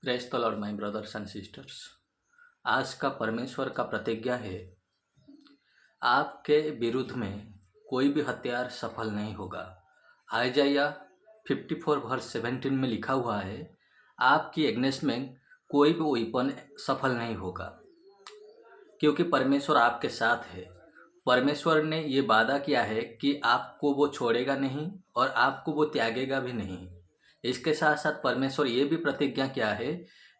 Praise the Lord my brothers and sisters. आज का परमेश्वर का प्रतिज्ञा है, आपके विरुद्ध में कोई भी हथियार सफल नहीं होगा। आइजाया 54 वर्स 17 में लिखा हुआ है, आपकी एग्नेस्ट में कोई भी वेपन सफल नहीं होगा, क्योंकि परमेश्वर आपके साथ है। परमेश्वर ने ये वादा किया है कि आपको वो छोड़ेगा नहीं और आपको वो त्यागेगा भी नहीं। इसके साथ साथ परमेश्वर ये भी प्रतिज्ञा किया है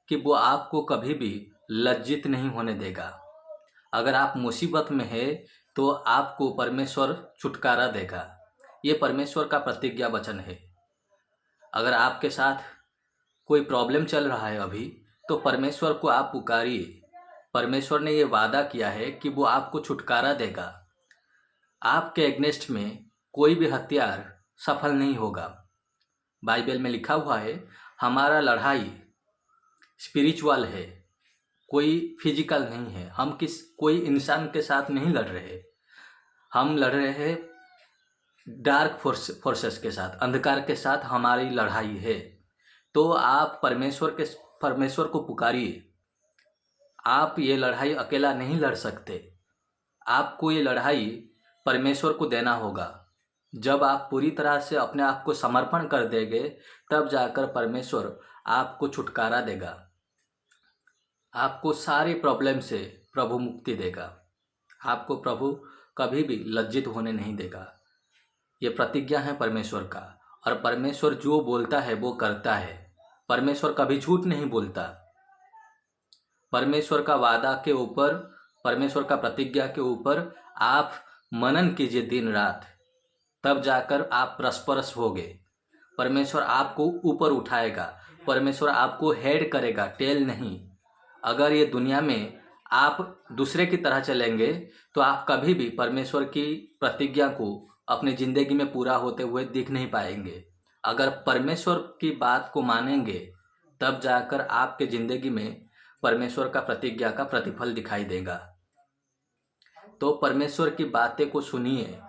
कि वो आपको कभी भी लज्जित नहीं होने देगा। अगर आप मुसीबत में है तो आपको परमेश्वर छुटकारा देगा। ये परमेश्वर का प्रतिज्ञा वचन है। अगर आपके साथ कोई प्रॉब्लम चल रहा है अभी, तो परमेश्वर को आप पुकारिए। परमेश्वर ने ये वादा किया है कि वो आपको छुटकारा देगा। आपके एग्नेस्ट में कोई भी हथियार सफल नहीं होगा। बाइबल में लिखा हुआ है, हमारा लड़ाई स्पिरिचुअल है, कोई फिजिकल नहीं है। हम कोई इंसान के साथ नहीं लड़ रहे, हम लड़ रहे हैं डार्क फोर्सेस के साथ, अंधकार के साथ हमारी लड़ाई है। तो आप परमेश्वर को पुकारिए। आप ये लड़ाई अकेला नहीं लड़ सकते, आपको ये लड़ाई परमेश्वर को देना होगा। जब आप पूरी तरह से अपने आप को समर्पण कर देंगे, तब जाकर परमेश्वर आपको छुटकारा देगा। आपको सारी प्रॉब्लम से प्रभु मुक्ति देगा। आपको प्रभु कभी भी लज्जित होने नहीं देगा। ये प्रतिज्ञा है परमेश्वर का, और परमेश्वर जो बोलता है वो करता है। परमेश्वर कभी झूठ नहीं बोलता। परमेश्वर का वादा के ऊपर, परमेश्वर का प्रतिज्ञा के ऊपर आप मनन कीजिए दिन रात, तब जाकर आप प्रस्परस होगे। परमेश्वर आपको ऊपर उठाएगा। परमेश्वर आपको हेड करेगा, टेल नहीं। अगर ये दुनिया में आप दूसरे की तरह चलेंगे तो आप कभी भी परमेश्वर की प्रतिज्ञा को अपनी ज़िंदगी में पूरा होते हुए दिख नहीं पाएंगे। अगर परमेश्वर की बात को मानेंगे, तब जाकर आपके ज़िंदगी में परमेश्वर का प्रतिज्ञा का प्रतिफल दिखाई देगा। तो परमेश्वर की बातें को सुनिए।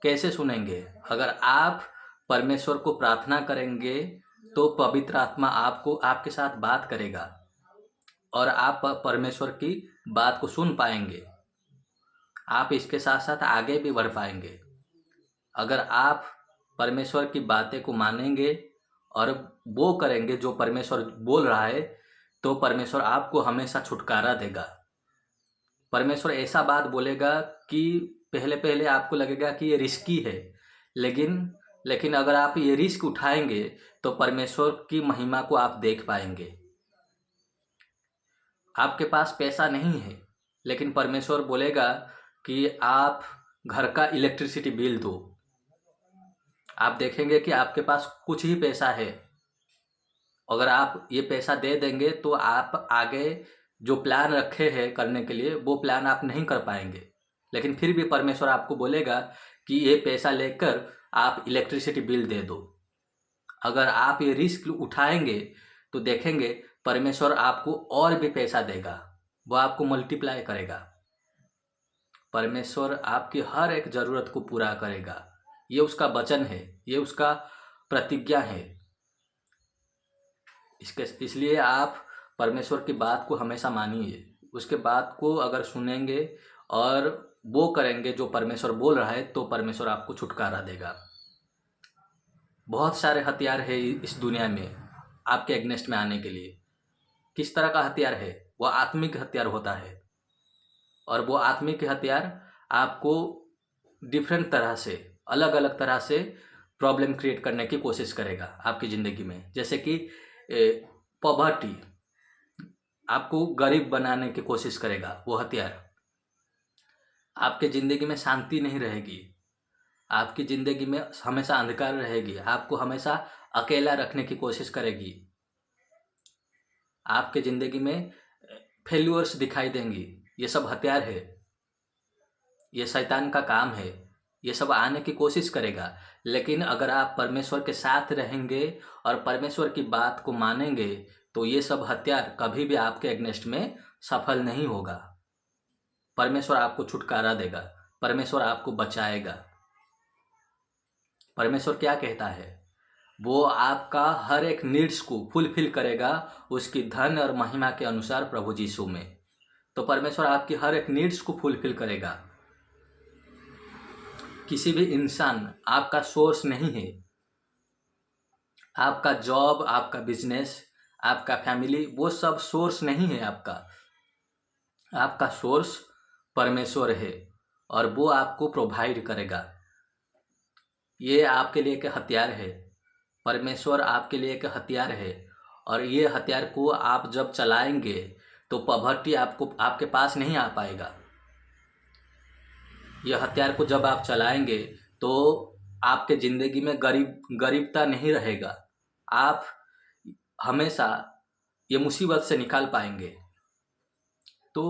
कैसे सुनेंगे? अगर आप परमेश्वर को प्रार्थना करेंगे तो पवित्र आत्मा आपको आपके साथ बात करेगा और आप परमेश्वर की बात को सुन पाएंगे। आप इसके साथ साथ आगे भी बढ़ पाएंगे। अगर आप परमेश्वर की बातें को मानेंगे और वो करेंगे जो परमेश्वर बोल रहा है, तो परमेश्वर आपको हमेशा छुटकारा देगा। परमेश्वर ऐसा बात बोलेगा कि पहले पहले आपको लगेगा कि ये रिस्की है, लेकिन अगर आप ये रिस्क उठाएंगे तो परमेश्वर की महिमा को आप देख पाएंगे। आपके पास पैसा नहीं है, लेकिन परमेश्वर बोलेगा कि आप घर का इलेक्ट्रिसिटी बिल दो। आप देखेंगे कि आपके पास कुछ ही पैसा है। अगर आप ये पैसा दे देंगे तो आप आगे जो प्लान रखे हैं करने के लिए, वो प्लान आप नहीं कर पाएंगे। लेकिन फिर भी परमेश्वर आपको बोलेगा कि ये पैसा लेकर आप इलेक्ट्रिसिटी बिल दे दो। अगर आप ये रिस्क उठाएंगे तो देखेंगे परमेश्वर आपको और भी पैसा देगा, वो आपको मल्टीप्लाई करेगा। परमेश्वर आपकी हर एक ज़रूरत को पूरा करेगा। ये उसका वचन है, ये उसका प्रतिज्ञा है। इसलिए आप परमेश्वर की बात को हमेशा मानिए। उसके बात को अगर सुनेंगे और वो करेंगे जो परमेश्वर बोल रहा है, तो परमेश्वर आपको छुटकारा देगा। बहुत सारे हथियार है इस दुनिया में आपके एग्नेस्ट में आने के लिए। किस तरह का हथियार है? वो आत्मिक हथियार होता है, और वो आत्मिक हथियार आपको डिफरेंट तरह से, अलग अलग तरह से प्रॉब्लम क्रिएट करने की कोशिश करेगा आपकी ज़िंदगी में। जैसे कि पॉवर्टी, आपको गरीब बनाने की कोशिश करेगा वो हथियार। आपके ज़िंदगी में शांति नहीं रहेगी, आपकी ज़िंदगी में हमेशा अंधकार रहेगी, आपको हमेशा अकेला रखने की कोशिश करेगी। आपके ज़िंदगी में फेल्यूर्स दिखाई देंगी। ये सब हथियार है, ये शैतान का काम है। ये सब आने की कोशिश करेगा, लेकिन अगर आप परमेश्वर के साथ रहेंगे और परमेश्वर की बात को मानेंगे, तो ये सब हथियार कभी भी आपके अगेंस्ट में सफल नहीं होगा। परमेश्वर आपको छुटकारा देगा, परमेश्वर आपको बचाएगा। परमेश्वर क्या कहता है? वो आपका हर एक नीड्स को फुलफिल करेगा उसकी धन और महिमा के अनुसार प्रभु यीशु में। तो परमेश्वर आपकी हर एक नीड्स को फुलफिल करेगा। किसी भी इंसान आपका सोर्स नहीं है। आपका जॉब, आपका बिजनेस, आपका फैमिली, वो सब सोर्स नहीं है आपका। आपका सोर्स परमेश्वर है और वो आपको प्रोवाइड करेगा। ये आपके लिए एक हथियार है। परमेश्वर आपके लिए एक हथियार है और ये हथियार को आप जब चलाएंगे तो पॉवर्टी आपके पास नहीं आ पाएगा। यह हथियार को जब आप चलाएंगे तो आपके ज़िंदगी में गरीबता नहीं रहेगा। आप हमेशा ये मुसीबत से निकाल पाएंगे। तो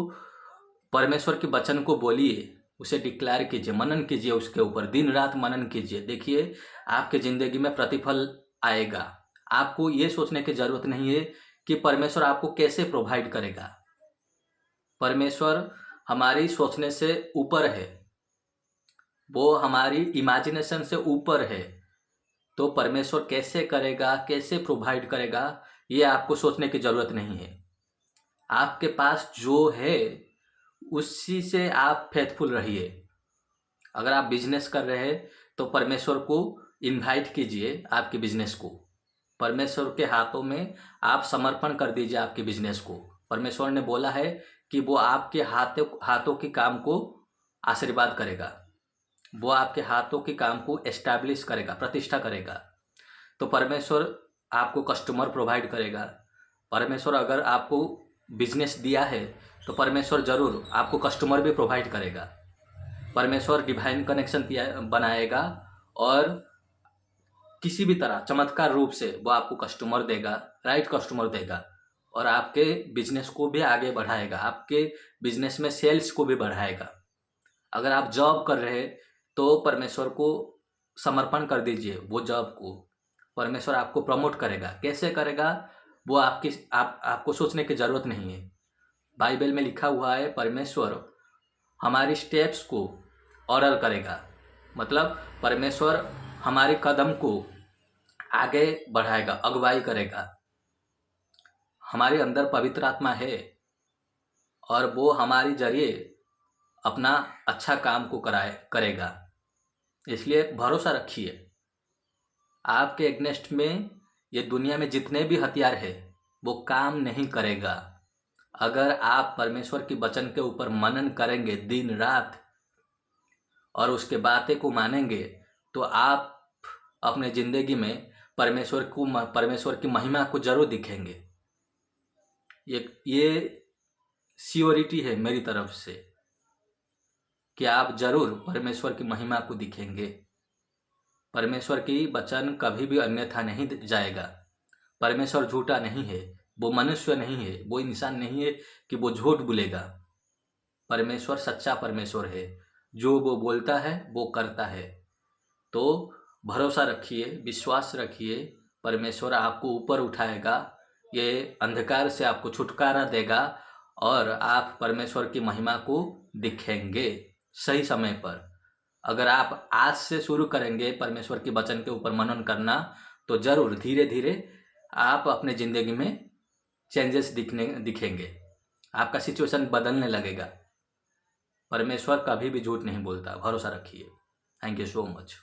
परमेश्वर के वचन को बोलिए, उसे डिक्लेयर कीजिए, मनन कीजिए, उसके ऊपर दिन रात मनन कीजिए। देखिए आपके ज़िंदगी में प्रतिफल आएगा। आपको ये सोचने की ज़रूरत नहीं है कि परमेश्वर आपको कैसे प्रोवाइड करेगा। परमेश्वर हमारी सोचने से ऊपर है, वो हमारी इमेजिनेशन से ऊपर है। तो परमेश्वर कैसे करेगा, कैसे प्रोवाइड करेगा, ये आपको सोचने की ज़रूरत नहीं है। आपके पास जो है उसी से आप फेथफुल रहिए। अगर आप बिजनेस कर रहे हैं तो परमेश्वर को इनवाइट कीजिए आपके बिजनेस को। परमेश्वर के हाथों में आप समर्पण कर दीजिए आपके बिजनेस को। परमेश्वर ने बोला है कि वो आपके हाथों के काम को आशीर्वाद करेगा, वो आपके हाथों के काम को एस्टैब्लिश करेगा, प्रतिष्ठा करेगा। तो परमेश्वर आपको कस्टमर प्रोवाइड करेगा। परमेश्वर अगर आपको बिजनेस दिया है तो परमेश्वर ज़रूर आपको कस्टमर भी प्रोवाइड करेगा। परमेश्वर डिवाइन कनेक्शन बनाएगा और किसी भी तरह चमत्कार रूप से वो आपको कस्टमर देगा, राइट कस्टमर देगा और आपके बिजनेस को भी आगे बढ़ाएगा, आपके बिजनेस में सेल्स को भी बढ़ाएगा। अगर आप जॉब कर रहे हैं तो परमेश्वर को समर्पण कर दीजिए वो जॉब को। परमेश्वर आपको प्रमोट करेगा। कैसे करेगा वो आपको सोचने की ज़रूरत नहीं है। बाइबल में लिखा हुआ है परमेश्वर हमारी स्टेप्स को ऑर्डर करेगा। मतलब परमेश्वर हमारे कदम को आगे बढ़ाएगा, अगुवाई करेगा। हमारे अंदर पवित्र आत्मा है और वो हमारे जरिए अपना अच्छा काम को करेगा। इसलिए भरोसा रखिए। आपके एग्नेस्ट में ये दुनिया में जितने भी हथियार है वो काम नहीं करेगा। अगर आप परमेश्वर की वचन के ऊपर मनन करेंगे दिन रात और उसके बातें को मानेंगे तो आप अपने ज़िंदगी में परमेश्वर की महिमा को जरूर दिखेंगे। ये श्योरिटी है मेरी तरफ से कि आप जरूर परमेश्वर की महिमा को दिखेंगे। परमेश्वर की वचन कभी भी अन्यथा नहीं जाएगा। परमेश्वर झूठा नहीं है, वो मनुष्य नहीं है, वो इंसान नहीं है कि वो झूठ बोलेगा। परमेश्वर सच्चा परमेश्वर है, जो वो बोलता है वो करता है। तो भरोसा रखिए, विश्वास रखिए, परमेश्वर आपको ऊपर उठाएगा, ये अंधकार से आपको छुटकारा देगा और आप परमेश्वर की महिमा को दिखेंगे सही समय पर। अगर आप आज से शुरू करेंगे परमेश्वर के वचन के ऊपर मनन करना तो ज़रूर धीरे धीरे आप अपने ज़िंदगी में चेंजेस दिखेंगे। आपका सिचुएशन बदलने लगेगा। परमेश्वर कभी भी झूठ नहीं बोलता, भरोसा रखिए। Thank you so much.